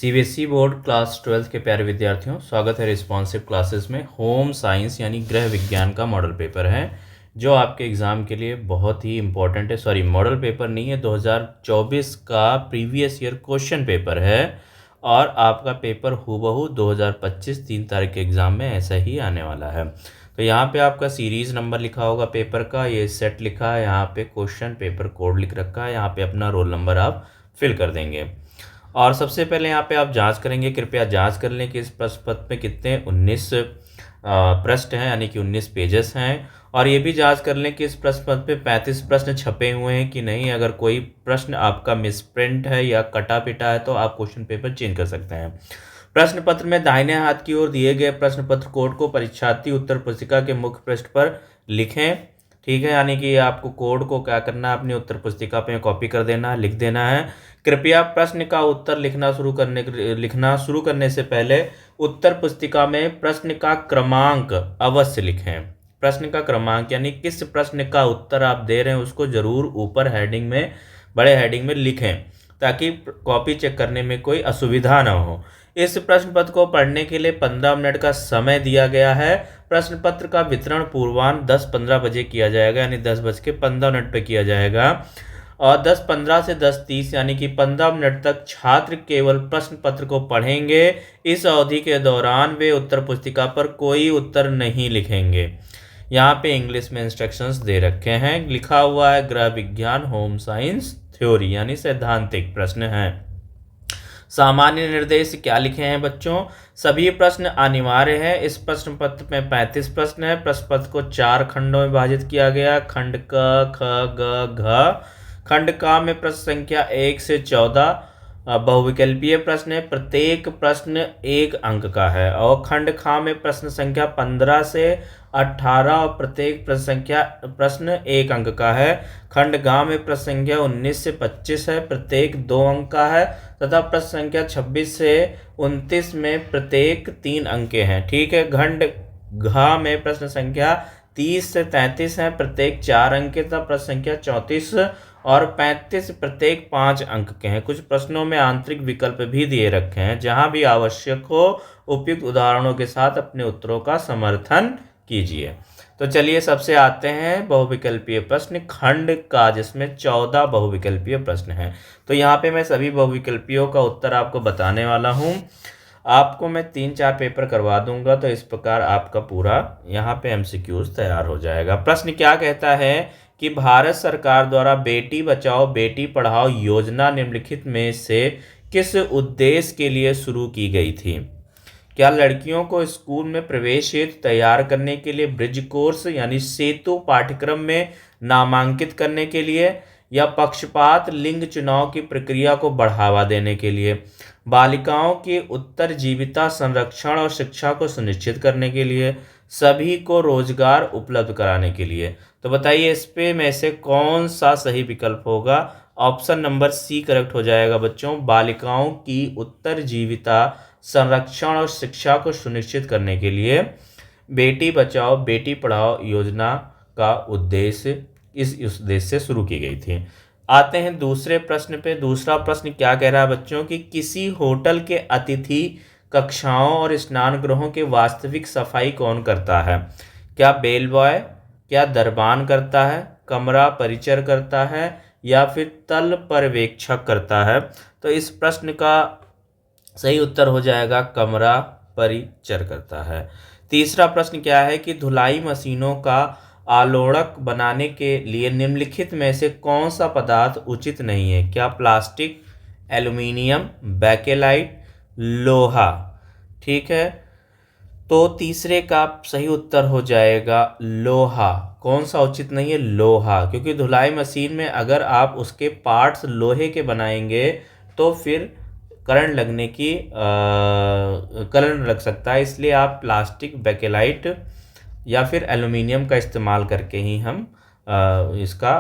CBSE board class 12 के प्यारे विद्यार्थियों, स्वागत है रिस्पॉन्सिव क्लासेस में। होम साइंस यानी गृह विज्ञान का मॉडल पेपर है जो आपके एग्ज़ाम के लिए बहुत ही इम्पोर्टेंट है। सॉरी, मॉडल पेपर नहीं है, 2024 का प्रीवियस ईयर क्वेश्चन पेपर है और आपका पेपर हूबहू 2025 3 तारीख के एग्ज़ाम में ऐसा ही आने वाला है। तो यहाँ पे आपका सीरीज़ नंबर लिखा होगा पेपर का, ये सेट लिखा है, यहाँ पे क्वेश्चन पेपर कोड लिख रखा है, यहाँ पे अपना रोल नंबर आप फिल कर देंगे। और सबसे पहले यहाँ पे आप जांच करेंगे, कृपया जांच कर लें कि इस प्रश्न पत्र में कितने 19 प्रश्न हैं, यानी कि 19 पेजेस हैं। और ये भी जांच कर लें कि इस प्रश्न पत्र पे 35 प्रश्न छपे हुए हैं कि नहीं। अगर कोई प्रश्न आपका मिसप्रिंट है या कटा पिटा है तो आप क्वेश्चन पेपर चेंज कर सकते हैं। प्रश्न पत्र में दाहिने हाथ की ओर दिए गए प्रश्न पत्र कोड को परीक्षार्थी उत्तर पुस्तिका के मुख्य पृष्ठ पर लिखें। ठीक है, यानी कि आपको कोड को क्या करना है, अपनी उत्तर पुस्तिका पे कॉपी कर देना है, लिख देना है। कृपया प्रश्न का उत्तर लिखना शुरू करने से पहले उत्तर पुस्तिका में प्रश्न का क्रमांक अवश्य लिखें। प्रश्न का क्रमांक यानी किस प्रश्न का उत्तर आप दे रहे हैं उसको जरूर ऊपर हेडिंग में, बड़े हेडिंग में लिखें, ताकि कॉपी चेक करने में कोई असुविधा न हो। इस प्रश्न पत्र को पढ़ने के लिए 15 मिनट का समय दिया गया है। प्रश्न पत्र का वितरण पूर्वाह्न 10:15 बजे किया जाएगा, यानी 10:15 पे किया जाएगा। और 10:15 से 10:30 यानी कि 15 मिनट तक छात्र केवल प्रश्न पत्र को पढ़ेंगे। इस अवधि के दौरान वे उत्तर पुस्तिका पर कोई उत्तर नहीं लिखेंगे। यहाँ पे इंग्लिश में इंस्ट्रक्शंस दे रखे हैं, लिखा हुआ है गृह विज्ञान होम साइंस थ्योरी, यानी सैद्धांतिक प्रश्न हैं। सामान्य निर्देश क्या लिखे हैं बच्चों? सभी प्रश्न अनिवार्य है। इस प्रश्न पत्र में 35 प्रश्न है। प्रश्न पत्र को 4 खंडों में विभाजित किया गया। खंड क, ख, ग, घ। खंड का में प्रश्न संख्या 1 से 14 बहुविकल्पीय प्रश्न है। प्रत्येक प्रश्न 1 अंक का है। और खंड खा में प्रश्न संख्या 15 से 18 और प्रत्येक प्रश्न 1 अंक का है। खंड गा में प्रश्न संख्या 19 से 25 है, प्रत्येक 2 अंक का है। तथा प्रश्न संख्या 26 से 29 में प्रत्येक 3 अंक के हैं। ठीक है। खंड घ में प्रश्न संख्या 30 से 33 है, प्रत्येक 4 अंक के। तथा प्रश्न संख्या 34 और 35 प्रत्येक 5 अंक के हैं। कुछ प्रश्नों में आंतरिक विकल्प भी दिए रखे हैं। जहां भी आवश्यक हो उपयुक्त उदाहरणों के साथ अपने उत्तरों का समर्थन कीजिए। तो चलिए सबसे आते हैं बहुविकल्पीय प्रश्न खंड का, जिसमें 14 बहुविकल्पीय प्रश्न हैं। तो यहाँ पे मैं सभी बहुविकल्पियों का उत्तर आपको बताने वाला हूँ। आपको मैं 3-4 पेपर करवा दूंगा, तो इस प्रकार आपका पूरा यहाँ पे एमसीक्यूज तैयार हो जाएगा। प्रश्न क्या कहता है कि भारत सरकार द्वारा बेटी बचाओ बेटी पढ़ाओ योजना निम्नलिखित में से किस उद्देश्य के लिए शुरू की गई थी? क्या लड़कियों को स्कूल में प्रवेश हेतु तैयार करने के लिए, ब्रिज कोर्स यानी सेतु पाठ्यक्रम में नामांकित करने के लिए, या पक्षपात लिंग चुनाव की प्रक्रिया को बढ़ावा देने के लिए, बालिकाओं की उत्तरजीविता संरक्षण और शिक्षा को सुनिश्चित करने के लिए, सभी को रोजगार उपलब्ध कराने के लिए? तो बताइए इस पे में से कौन सा सही विकल्प होगा? ऑप्शन नंबर सी करेक्ट हो जाएगा बच्चों। बालिकाओं की उत्तरजीविता संरक्षण और शिक्षा को सुनिश्चित करने के लिए बेटी बचाओ बेटी पढ़ाओ योजना का उद्देश्य इस उद्देश्य से शुरू की गई थी। आते हैं दूसरे प्रश्न पे। दूसरा प्रश्न क्या कह रहा है बच्चों कि किसी होटल के अतिथि कक्षाओं और स्नान गृहों के वास्तविक सफाई कौन करता है? क्या बेल बॉय, क्या दरबान करता है, कमरा परिचर करता है, या फिर तल पर्यवेक्षक करता है? तो इस प्रश्न का सही उत्तर हो जाएगा कमरा परिचर करता है। तीसरा प्रश्न क्या है कि धुलाई मशीनों का आलोड़क बनाने के लिए निम्नलिखित में से कौन सा पदार्थ उचित नहीं है? क्या प्लास्टिक, एल्युमिनियम, बैकेलाइट, लोहा? ठीक है, तो तीसरे का सही उत्तर हो जाएगा लोहा। कौन सा उचित नहीं है? लोहा, क्योंकि धुलाई मशीन में अगर आप उसके पार्ट्स लोहे के बनाएंगे तो फिर करंट लग सकता है। इसलिए आप प्लास्टिक, बैकेलाइट या फिर एल्युमिनियम का इस्तेमाल करके ही हम इसका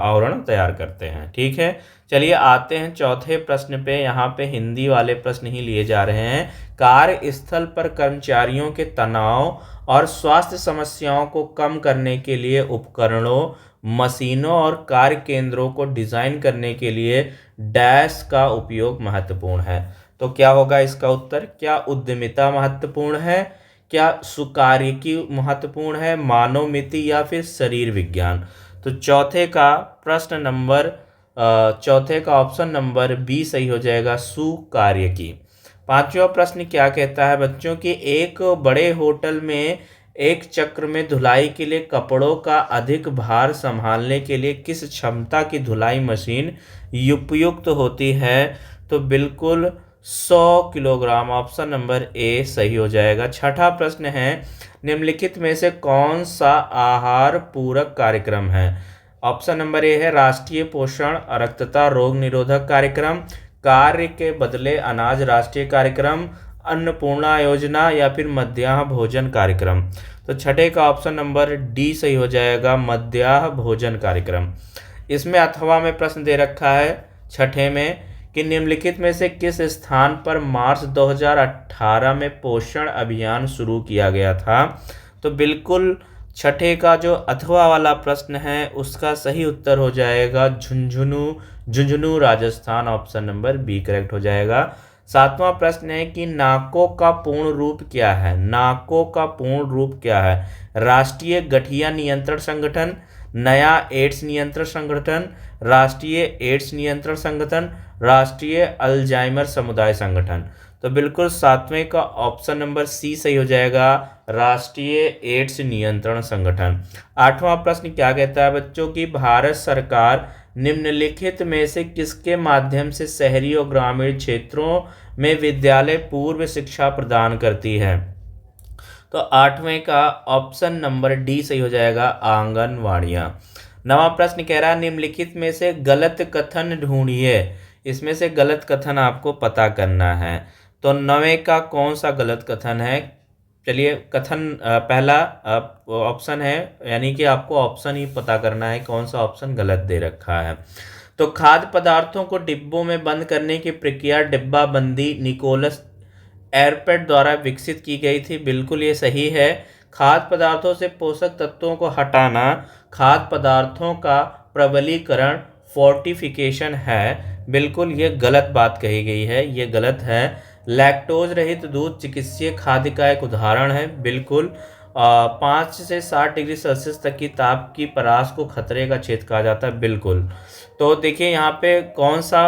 आवरण तैयार करते हैं। ठीक है, चलिए आते हैं चौथे प्रश्न पे। यहाँ पे हिंदी वाले प्रश्न ही लिए जा रहे हैं। कार्यस्थल पर कर्मचारियों के तनाव और स्वास्थ्य समस्याओं को कम करने के लिए उपकरणों, मशीनों और कार्य केंद्रों को डिज़ाइन करने के लिए डैश का उपयोग महत्वपूर्ण है। तो क्या होगा इसका उत्तर? क्या उद्यमिता महत्वपूर्ण है, क्या सुकार्यिकी महत्वपूर्ण है, मानवमिति या फिर शरीर विज्ञान? तो चौथे का ऑप्शन नंबर बी सही हो जाएगा, सुकार्यिकी। पांचवा प्रश्न क्या कहता है बच्चों कि एक बड़े होटल में एक चक्र में धुलाई के लिए कपड़ों का अधिक भार संभालने के लिए किस क्षमता की धुलाई मशीन उपयुक्त होती है? तो बिल्कुल 100 किलोग्राम, ऑप्शन नंबर ए सही हो जाएगा। छठा प्रश्न है, निम्नलिखित में से कौन सा आहार पूरक कार्यक्रम है? ऑप्शन नंबर ए है राष्ट्रीय पोषण रक्तता रोग निरोधक कार्यक्रम, कार्य के बदले अनाज राष्ट्रीय कार्यक्रम, अन्नपूर्णा योजना या फिर मध्याह्न भोजन कार्यक्रम। तो छठे का ऑप्शन नंबर डी सही हो जाएगा, मध्याह्न भोजन कार्यक्रम। इसमें अथवा में प्रश्न दे रखा है छठे में कि निम्नलिखित में से किस स्थान पर मार्च 2018 में पोषण अभियान शुरू किया गया था? तो बिल्कुल छठे का जो अथवा वाला प्रश्न है उसका सही उत्तर हो जाएगा Jhunjhunu Rajasthan, option number B correct हो जाएगा। सातवां प्रश्न है कि नाको का पूर्ण रूप क्या है? नाको का पूर्ण रूप क्या है? राष्ट्रीय गठिया नियंत्रण संगठन, नया एड्स नियंत्रण संगठन, राष्ट्रीय एड्स नियंत्रण संगठन, राष्ट्रीय अल्जाइमर समुदाय संगठन। तो बिल्कुल सातवें का ऑप्शन नंबर सी सही हो जाएगा, राष्ट्रीय एड्स नियंत्रण संगठन। आठवां प्रश्न क्या कहता है बच्चों की भारत सरकार निम्नलिखित में से किसके माध्यम से शहरी और ग्रामीण क्षेत्रों में विद्यालय पूर्व शिक्षा प्रदान करती है? तो आठवें का ऑप्शन नंबर डी सही हो जाएगा, आंगनवाड़ियाँ। नवा प्रश्न कह रहा है निम्नलिखित में से गलत कथन ढूंढिए। इसमें से गलत कथन आपको पता करना है। तो नवे का कौन सा गलत कथन है? चलिए कथन पहला ऑप्शन है, यानी कि आपको ऑप्शन ही पता करना है कौन सा ऑप्शन गलत दे रखा है। तो खाद्य पदार्थों को डिब्बों में बंद करने की प्रक्रिया डिब्बाबंदी निकोलस एयरपेट द्वारा विकसित की गई थी। बिल्कुल ये सही है। खाद्य पदार्थों से पोषक तत्वों को हटाना खाद्य पदार्थों का प्रबलीकरण फोर्टिफिकेशन है। बिल्कुल ये गलत बात कही गई है, ये गलत है। लैक्टोज रहित दूध चिकित्सीय खाद्य का एक उदाहरण है। बिल्कुल 5 से 60 डिग्री सेल्सियस तक की ताप की परास को खतरे का क्षेत्र कहा जाता है। बिल्कुल। तो देखिए यहाँ पे कौन सा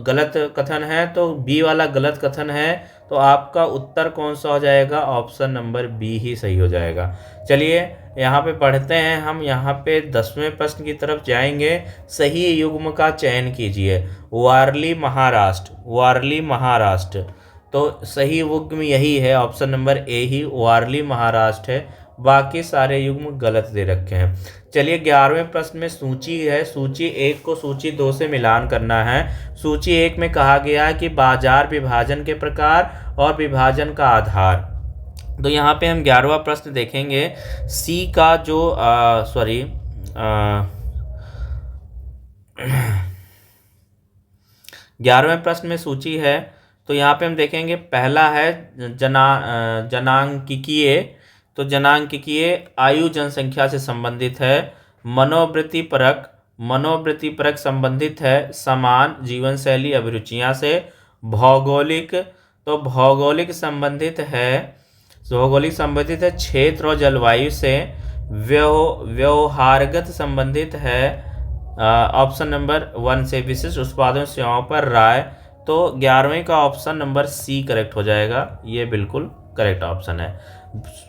गलत कथन है? तो बी वाला गलत कथन है। तो आपका उत्तर कौन सा हो जाएगा? ऑप्शन नंबर बी ही सही हो जाएगा। चलिए यहाँ पे पढ़ते हैं हम। यहाँ पे 10वें प्रश्न की तरफ जाएंगे। सही युग्म का चयन कीजिए। वारली महाराष्ट्र, वारली महाराष्ट्र। तो सही युग्म यही है, ऑप्शन नंबर ए ही वारली महाराष्ट्र है। बाकी सारे युग्म गलत दे रखे हैं। चलिए 11वें प्रश्न में सूची है। सूची 1 को सूची 2 से मिलान करना है। सूची 1 में कहा गया है कि बाजार विभाजन के प्रकार और विभाजन का आधार। तो यहाँ पे हम 11वां प्रश्न देखेंगे। सी का जो 11वें प्रश्न में सूची है। तो यहाँ पे हम देखेंगे पहला है जनांकिकीय। तो जनांकिकीय आयु जनसंख्या से संबंधित है। मनोवृत्ति परक संबंधित है समान जीवन शैली अभिरुचियाँ से। भौगोलिक, तो भौगोलिक संबंधित है क्षेत्र और जलवायु से। व्यवहारगत संबंधित है ऑप्शन नंबर 1 से। विशिष्ट उत्पादों सेवाओं पर राय। तो 11वें का ऑप्शन नंबर सी करेक्ट हो जाएगा। ये बिल्कुल करेक्ट ऑप्शन है।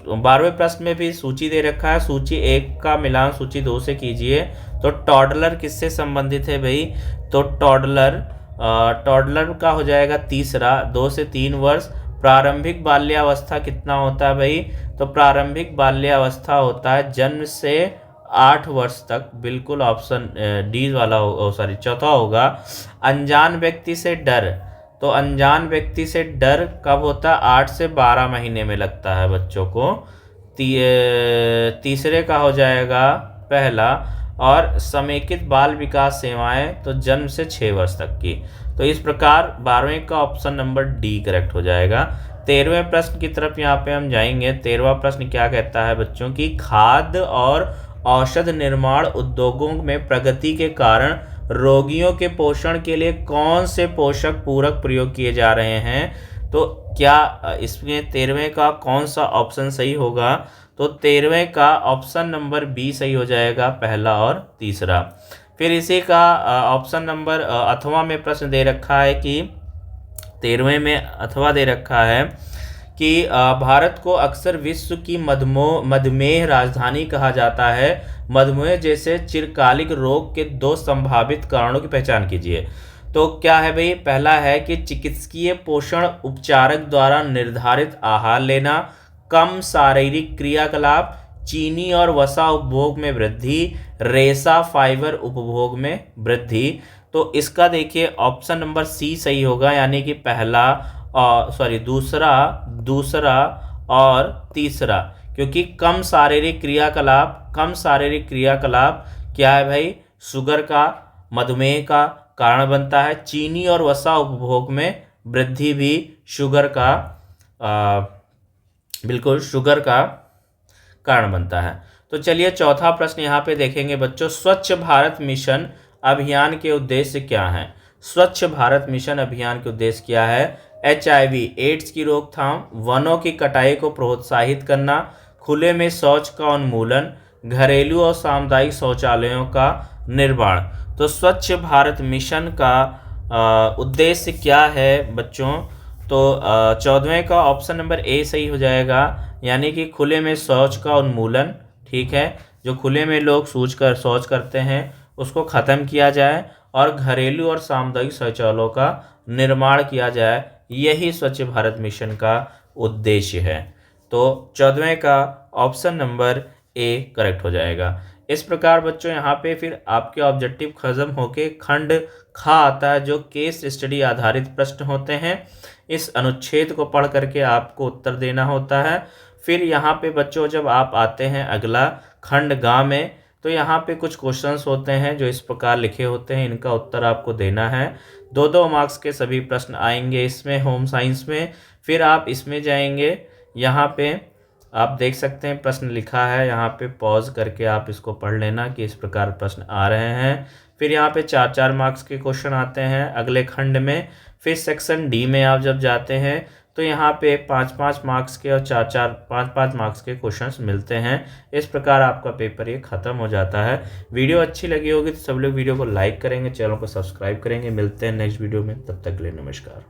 12वें प्रश्न में भी सूची दे रखा है। सूची 1 का मिलान सूची 2 से कीजिए। तो टॉडलर किससे संबंधित है भाई? तो टॉडलर का हो जाएगा तीसरा, 2 से 3 वर्ष। प्रारंभिक बाल्यावस्था कितना होता है भाई? तो प्रारंभिक बाल्यावस्था होता है जन्म से 8 वर्ष तक। बिल्कुल ऑप्शन डी वाला चौथा होगा। अनजान व्यक्ति से डर। तो अनजान व्यक्ति से डर कब होता है? 8 से 12 महीने में लगता है बच्चों को। तीसरे का हो जाएगा पहला। और समेकित बाल विकास सेवाएं तो जन्म से 6 वर्ष तक की। तो इस प्रकार 12वें का ऑप्शन नंबर डी करेक्ट हो जाएगा। 13वें प्रश्न की तरफ यहाँ पे हम जाएंगे। 13वां प्रश्न क्या कहता है बच्चों की? खाद्य और औषध निर्माण उद्योगों में प्रगति के कारण रोगियों के पोषण के लिए कौन से पोषक पूरक प्रयोग किए जा रहे हैं। तो क्या इसमें 13वें का कौन सा ऑप्शन सही होगा। तो 13वें का ऑप्शन नंबर बी सही हो जाएगा, पहला और तीसरा। फिर इसी का ऑप्शन नंबर अथवा में प्रश्न दे रखा है कि 13वें में अथवा दे रखा है कि भारत को अक्सर विश्व की मधुमेह राजधानी कहा जाता है। मधुमेह जैसे चिरकालिक रोग के 2 संभावित कारणों की पहचान कीजिए। तो क्या है भाई, पहला है कि चिकित्सकीय पोषण उपचारक द्वारा निर्धारित आहार लेना, कम शारीरिक क्रियाकलाप, चीनी और वसा उपभोग में वृद्धि, रेशा फाइबर उपभोग में वृद्धि। तो इसका देखिए ऑप्शन नंबर सी सही होगा, यानी कि पहला दूसरा और तीसरा, क्योंकि कम शारीरिक क्रियाकलाप क्या है भाई, शुगर का, मधुमेह का कारण बनता है। चीनी और वसा उपभोग में वृद्धि भी बिल्कुल शुगर का कारण बनता है। तो चलिए चौथा प्रश्न यहाँ पे देखेंगे बच्चों, स्वच्छ भारत मिशन अभियान के उद्देश्य क्या हैं। स्वच्छ भारत मिशन अभियान के उद्देश्य क्या है। HIV एड्स की रोकथाम, वनों की कटाई को प्रोत्साहित करना, खुले में शौच का उन्मूलन, घरेलू और सामुदायिक शौचालयों का निर्माण। तो स्वच्छ भारत मिशन का उद्देश्य क्या है बच्चों। तो 14वें का ऑप्शन नंबर ए सही हो जाएगा, यानी कि खुले में शौच का उन्मूलन। ठीक है, जो खुले में लोग शौच करते हैं उसको ख़त्म किया जाए और घरेलू और सामुदायिक शौचालयों का निर्माण किया जाए, यही स्वच्छ भारत मिशन का उद्देश्य है। तो 14वें का ऑप्शन नंबर ए करेक्ट हो जाएगा। इस प्रकार बच्चों यहाँ पे फिर आपके ऑब्जेक्टिव खत्म होके खंड खा आता है, जो केस स्टडी आधारित प्रश्न होते हैं। इस अनुच्छेद को पढ़ करके आपको उत्तर देना होता है। फिर यहाँ पे बच्चों जब आप आते हैं अगला खंड गा में, तो यहाँ पे कुछ क्वेश्चंस होते हैं जो इस प्रकार लिखे होते हैं, इनका उत्तर आपको देना है। 2-2 मार्क्स के सभी प्रश्न आएंगे इसमें, होम साइंस में। फिर आप इसमें जाएंगे, यहाँ पे आप देख सकते हैं प्रश्न लिखा है, यहाँ पे पॉज करके आप इसको पढ़ लेना कि इस प्रकार प्रश्न आ रहे हैं। फिर यहाँ पे 4-4 मार्क्स के क्वेश्चन आते हैं अगले खंड में। फिर सेक्शन डी में आप जब जाते हैं तो यहाँ पे 5-5 मार्क्स के और 4-4 5-5 मार्क्स के क्वेश्चंस मिलते हैं। इस प्रकार आपका पेपर ये ख़त्म हो जाता है। वीडियो अच्छी लगी होगी तो सब लोग वीडियो को लाइक करेंगे, चैनल को सब्सक्राइब करेंगे। मिलते हैं नेक्स्ट वीडियो में, तब तक के लिए नमस्कार।